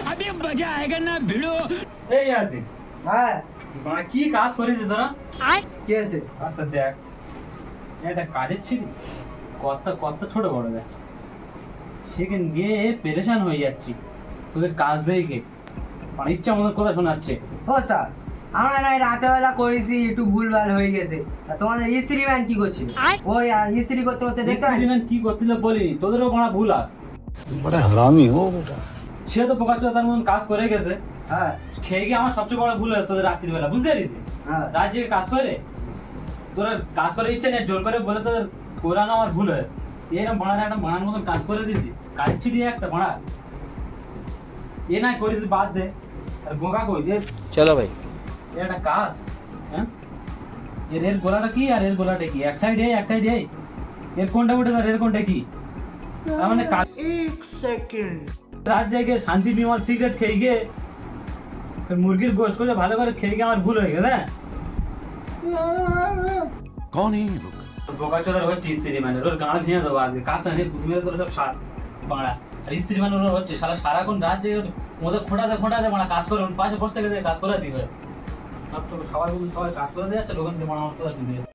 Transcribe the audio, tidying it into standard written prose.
अभी मजा आएगा ना भिड़ो। এই আছে হ্যাঁ মানে কি কাজ করেছিস তোরা? কি আছে? আচ্ছা দেখ এটা কাজের ছিল কত কত ছোট বড় দেখ সেখানে গিয়ে পেরেশান হয়ে যাচ্ছি তোদের কাজ দেখে মানে ইচ্ছা মতো কথা শোনাচ্ছে। ও স্যার আমরা না রাতে বেলা করেছি একটু ভুলভাল হয়ে গেছে। তা তোমাদের স্ত্রী ম্যান কি করছিল? ওই স্ত্রী করতে করতে দেখতে হয় এক্সপেরিমেন্ট কি করছিল বলিনি তোদেরও কোনো ভুল আছে। बड़ा हरामी हो बेटा। সে তো প্রকাশ তার মতন কাজ করে গেছে হ্যাঁ খেয়ে গিয়ে আমার সবচেয়ে বড় ভুল হয়েছে তোদের রাত্রিবেলা বুঝতে পারিস হ্যাঁ রাত জেগে কাজ করে তোরা কাজ করার ইচ্ছে নেই জোর করে বলে তোদের কোরানো আমার ভুল হয়েছে এরকম বাড়ার একটা বাড়ার মতন কাজ করে দিয়েছি কাজ ছিড়িয়ে একটা বাড়া এ নাই করিস বাদ দে আর গোগা কই যে चलो भाई। এর একটা কাজ হ্যাঁ এর গোলাটা কি আর এর গোলাটা কি এক সাইড এক সাইড এর কোনটা উঠে আর এর কোনটা কি তার মানে এক সেকেন্ড রাত জেগে শান্তি বিমল সিগারেট খেয়ে গিয়ে মুরগির গোশ করে ভালো করে খেয়ে গিয়ে আমার ভুল হয়ে গেল হ্যাঁ कौन है ये लोग? বোকা চোদার হচ্ছে স্ত্রী মানে ওর গাঁড় ভেঙে দেবো আজকে কাজটা নিয়ে ঘুমিয়ে করে সব সার বাড়া আর স্ত্রী মানে ওর হচ্ছে সারাক্ষণ রাত জেগে ওদের খোঁটাতে মানে কাজ করে পাশে বসতে গেছে কাজ করে দিবে সবাই কাজ করে দিয়ে যাচ্ছে লোক